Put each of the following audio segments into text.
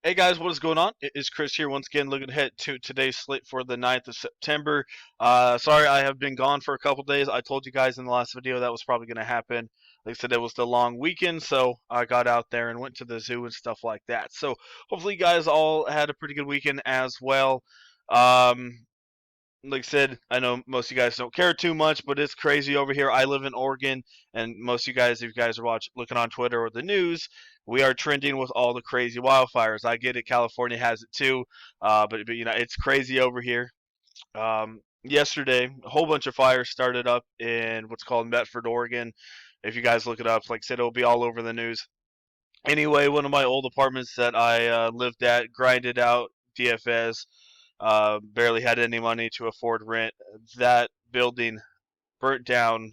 Hey guys, what is going on? It is Chris here once again, looking ahead to today's slate for the 9th of September. Sorry, I have been gone for a couple days. I told you guys in the last video that was probably going to happen. Like I said, it was the long weekend, so I got out there and went to the zoo and stuff like that. So hopefully, you guys all had a pretty good weekend as well. Um, like I said, I know most of you guys don't care too much, but it's crazy over here. I live in Oregon, and most of you guys, if you guys are looking on Twitter or the news, we are trending with all the crazy wildfires. I get it, California has it too, but it's crazy over here. Yesterday, a whole bunch of fires started up in what's called Medford, Oregon. If you guys look it up, like I said, it'll be all over the news. Anyway, one of my old apartments that I lived at, grinded out DFS, barely had any money to afford rent. That building burnt down,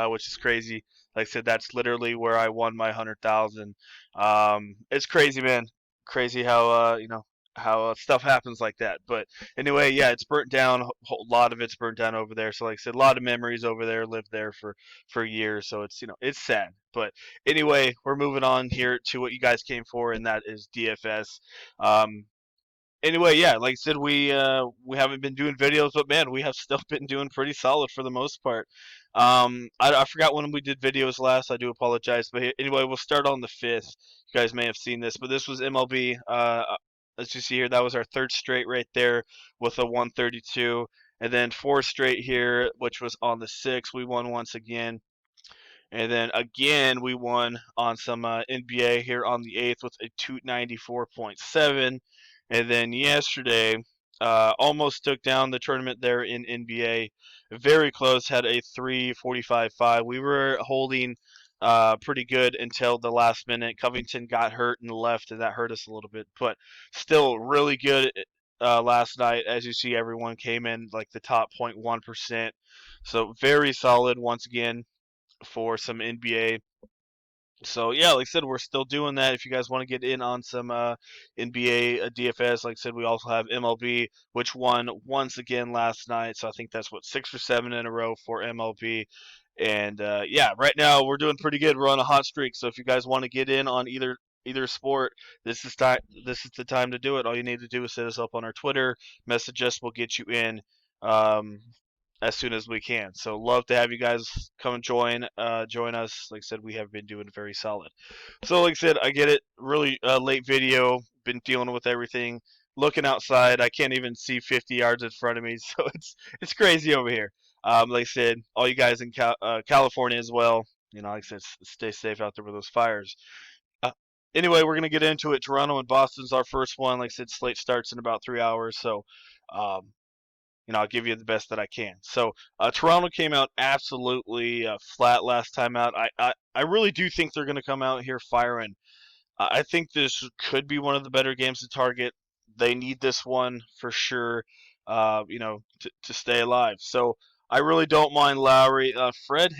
which is crazy. Like I said, that's literally where I won my 100,000. It's crazy, man. Crazy how how stuff happens like that. But anyway, yeah, it's burnt down. A lot of it's burnt down over there. So like I said, a lot of memories over there. Lived there for years, so it's sad. But anyway, we're moving on here to what you guys came for, and that is DFS. Um, anyway, yeah, like I said, we haven't been doing videos, but man, we have still been doing pretty solid for the most part. I forgot when we did videos last. I do apologize, but anyway, we'll start on the 5th. You guys may have seen this, but this was MLB. As you see here, that was our third straight right there with a 132, and then four straight here, which was on the 6th. We won once again. And then again, we won on some NBA here on the 8th with a 294.7. And then yesterday, almost took down the tournament there in NBA. Very close, had a 345.5. We were holding pretty good until the last minute. Covington got hurt and left, and that hurt us a little bit. But still, really good last night. As you see, everyone came in like the top 0.1%. So very solid once again for some NBA. So yeah, like I said, we're still doing that. If you guys want to get in on some NBA DFS, like I said, we also have MLB, which won once again last night. So I think that's what 6 or 7 in a row for MLB. And yeah, right now we're doing pretty good. We're on a hot streak. So if you guys want to get in on either sport, this is time. This is the time to do it. All you need to do is hit us up on our Twitter, message us. We'll get you in. Um, as soon as we can. So love to have you guys come and join us. Like I said, we have been doing very solid. So like I said, I get it. Really late video. Been dealing with everything. Looking outside, I can't even see 50 yards in front of me. So it's crazy over here. Like I said, all you guys in California as well. Like I said, stay safe out there with those fires. Uh, anyway, we're gonna get into it. Toronto and Boston's our first one. Like I said, slate starts in about 3 hours. So um, I'll give you the best that I can. So Toronto came out absolutely flat last time out. I really do think they're going to come out here firing. I think this could be one of the better games to target. They need this one for sure, to stay alive. So I really don't mind Lowry. Fred,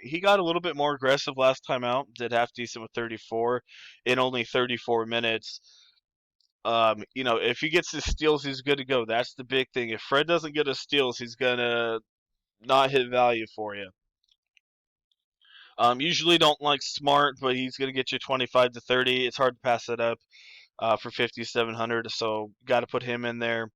he got a little bit more aggressive last time out. Did half decent with 34 in only 34 minutes. If he gets his steals, he's good to go. That's the big thing. If Fred doesn't get his steals, he's gonna not hit value for you. Usually don't like Smart, but he's gonna get you 25 to 30. It's hard to pass it up for 5,700. So got to put him in there.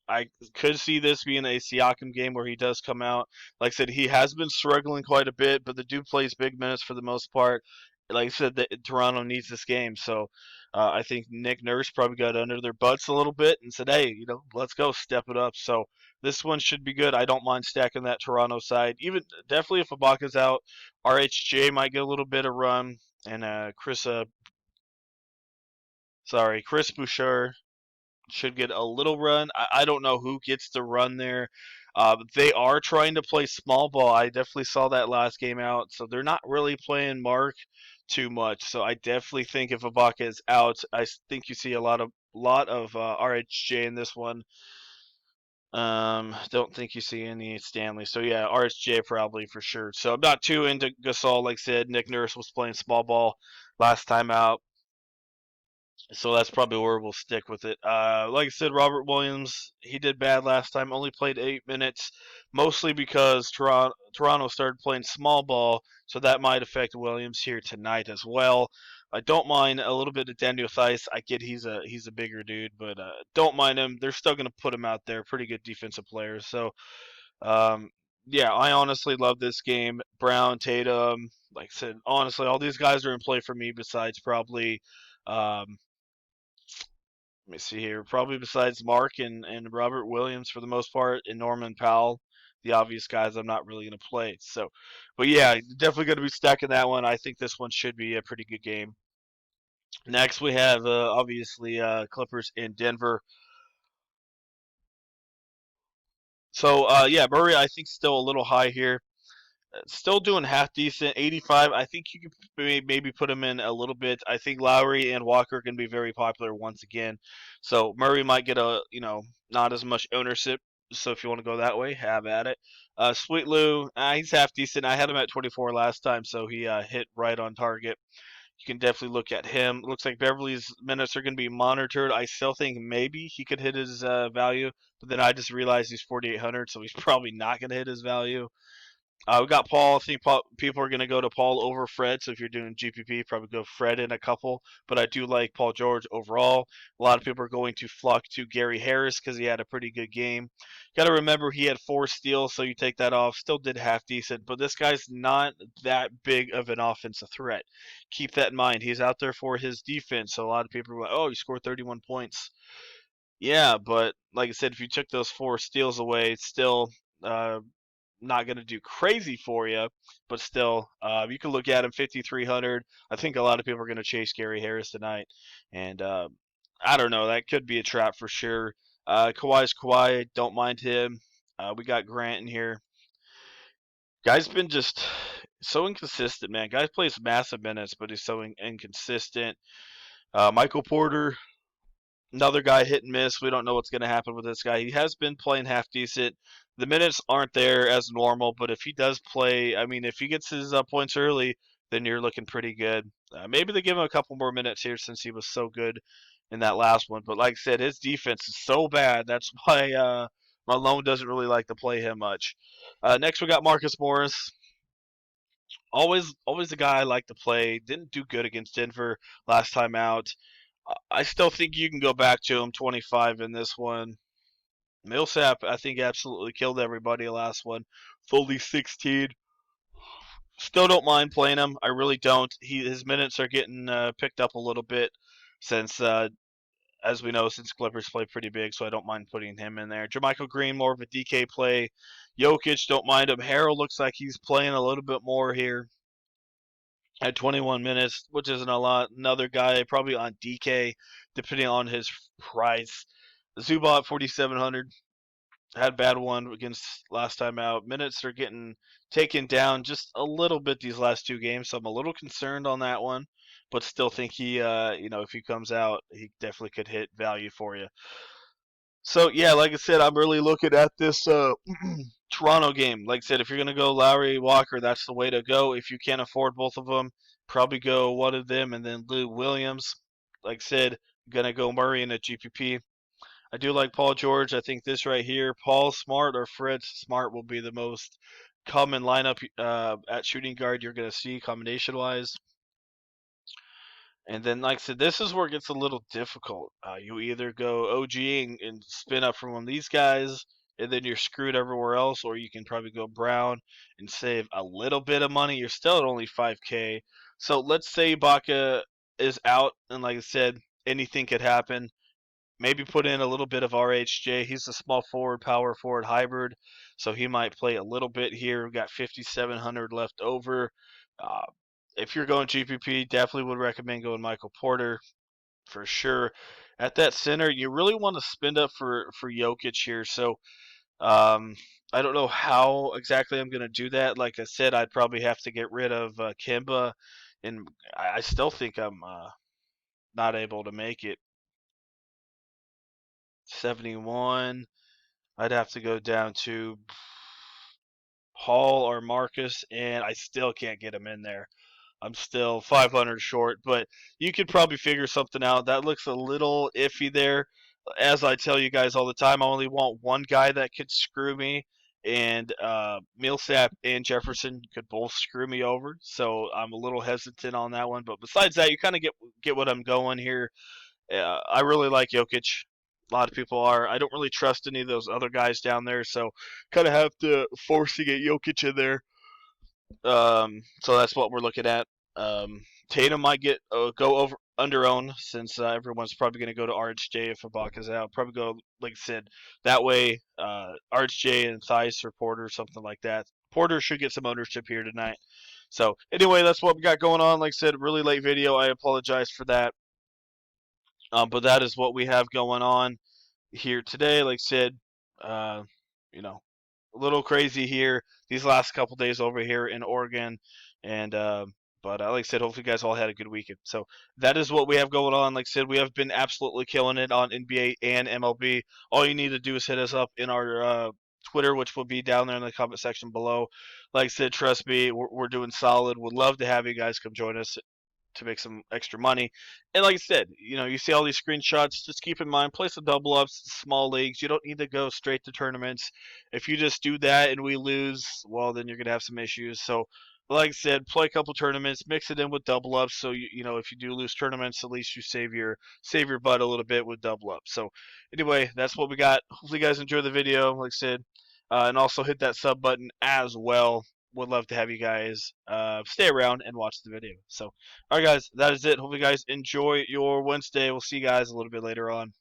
I could see this being a Siakam game where he does come out. Like I said, he has been struggling quite a bit, but the dude plays big minutes for the most part. Like I said, Toronto needs this game, so I think Nick Nurse probably got under their butts a little bit and said, "Hey, let's go, step it up." So this one should be good. I don't mind stacking that Toronto side. Even definitely if Ibaka's out, RHJ might get a little bit of run, and Chris Boucher should get a little run. I don't know who gets the run there. They are trying to play small ball. I definitely saw that last game out, so they're not really playing Mark too much. So I definitely think if Ibaka is out, I think you see a lot of RHJ in this one. Don't think you see any Stanley. So yeah, RSJ probably for sure. So I'm not too into Gasol. Like I said, Nick Nurse was playing small ball last time out. So that's probably where we'll stick with it. Like I said, Robert Williams, he did bad last time. Only played 8 minutes, mostly because Toronto started playing small ball, so that might affect Williams here tonight as well. I don't mind a little bit of Daniel Theis. I get he's a bigger dude, but don't mind him. They're still going to put him out there. Pretty good defensive players. So um, yeah, I honestly love this game. Brown, Tatum, like I said, honestly, all these guys are in play for me. Besides probably, let me see here, probably besides Mark and Robert Williams for the most part, and Norman Powell, the obvious guys I'm not really going to play. So, but yeah, definitely going to be stacking that one. I think this one should be a pretty good game. Next, we have obviously Clippers in Denver. So yeah, Murray I think still a little high here. Still doing half decent, 85. I think you could maybe put him in a little bit. I think Lowry and Walker are going to be very popular once again. So Murray might get not as much ownership. So if you want to go that way, have at it. Sweet Lou, he's half decent. I had him at 24 last time, so he hit right on target. You can definitely look at him. Looks like Beverly's minutes are going to be monitored. I still think maybe he could hit his value, but then I just realized he's 4,800, so he's probably not going to hit his value. We got Paul. I think people are going to go to Paul over Fred. So if you're doing GPP, probably go Fred in a couple. But I do like Paul George overall. A lot of people are going to flock to Gary Harris because he had a pretty good game. Got to remember he had 4 steals, so you take that off. Still did half decent, but this guy's not that big of an offensive threat. Keep that in mind. He's out there for his defense. So a lot of people are like, oh, he scored 31 points. Yeah, but like I said, if you took those 4 steals away, it's still uh, not going to do crazy for you, but still, you can look at him 5,300. I think a lot of people are going to chase Gary Harris tonight, and I don't know. That could be a trap for sure. Kawhi's Kawhi. Don't mind him. We got Grant in here. Guy's been just so inconsistent, man. Guy plays massive minutes, but he's so inconsistent. Michael Porter, another guy hit and miss. We don't know what's going to happen with this guy. He has been playing half decent. The minutes aren't there as normal, but if he does play, I mean, if he gets his points early, then you're looking pretty good. Maybe they give him a couple more minutes here since he was so good in that last one. But like I said, his defense is so bad. That's why Malone doesn't really like to play him much. Next, we got Marcus Morris. Always a guy I like to play. Didn't do good against Denver last time out. I still think you can go back to him 25 in this one. Millsap, I think, absolutely killed everybody last one. Fully 16. Still don't mind playing him. I really don't. His minutes are getting picked up a little bit since, as we know, since Clippers play pretty big, so I don't mind putting him in there. Jermichael Green, more of a DK play. Jokic, don't mind him. Harrell looks like he's playing a little bit more here at 21 minutes, which isn't a lot. Another guy probably on DK, depending on his price. Zubac 4,700 had a bad one against last time out. Minutes are getting taken down just a little bit these last 2 games, so I'm a little concerned on that one. But still think he, if he comes out, he definitely could hit value for you. So yeah, like I said, I'm really looking at this Toronto game. Like I said, if you're gonna go Lowry Walker, that's the way to go. If you can't afford both of them, probably go one of them and then Lou Williams. Like I said, gonna go Murray in a GPP. I do like Paul George. I think this right here, Paul Smart or Fred Smart will be the most common lineup at shooting guard you're gonna see combination wise. And then, like I said, this is where it gets a little difficult. You either go OG and spin up from one of these guys, and then you're screwed everywhere else, or you can probably go Brown and save a little bit of money. You're still at only 5K. So let's say Baca is out, and like I said, anything could happen. Maybe put in a little bit of RHJ. He's a small forward, power forward hybrid, so he might play a little bit here. We've got 5,700 left over. Uh, if you're going GPP, definitely would recommend going Michael Porter for sure. At that center, you really want to spend up for Jokic here. So I don't know how exactly I'm going to do that. Like I said, I'd probably have to get rid of Kimba, and I still think I'm not able to make it. 71. I'd have to go down to Paul or Marcus, and I still can't get him in there. I'm still 500 short, but you could probably figure something out. That looks a little iffy there. As I tell you guys all the time, I only want one guy that could screw me, and Millsap and Jefferson could both screw me over. So I'm a little hesitant on that one. But besides that, you kind of get what I'm going here. I really like Jokic. A lot of people are. I don't really trust any of those other guys down there, so kind of have to force to get Jokic in there. So that's what we're looking at. Tatum might get go over under own since everyone's probably going to go to RHJ if Ibaka's out. Probably go, like I said, that way. RHJ and Theis or Porter, something like that. Porter should get some ownership here tonight. So anyway, that's what we got going on. Like I said, really late video. I apologize for that. But that is what we have going on here today. Like I said, uh, you know, a little crazy here these last couple days over here in Oregon, and but like I said, hopefully you guys all had a good weekend. So that is what we have going on. Like I said, we have been absolutely killing it on NBA and MLB. All you need to do is hit us up in our Twitter, which will be down there in the comment section below. Like I said, trust me, we're doing solid. Would love to have you guys come join us to make some extra money. And like I said, you see all these screenshots. Just keep in mind, play some double ups, small leagues. You don't need to go straight to tournaments. If you just do that and we lose, well, then you're gonna have some issues. So, like I said, play a couple tournaments, mix it in with double ups. So if you do lose tournaments, at least you save your butt a little bit with double ups. So, anyway, that's what we got. Hopefully, you guys enjoy the video. Like I said, and also hit that sub button as well. Would love to have you guys stay around and watch the video. So, all right, guys, that is it. Hope you guys enjoy your Wednesday. We'll see you guys a little bit later on.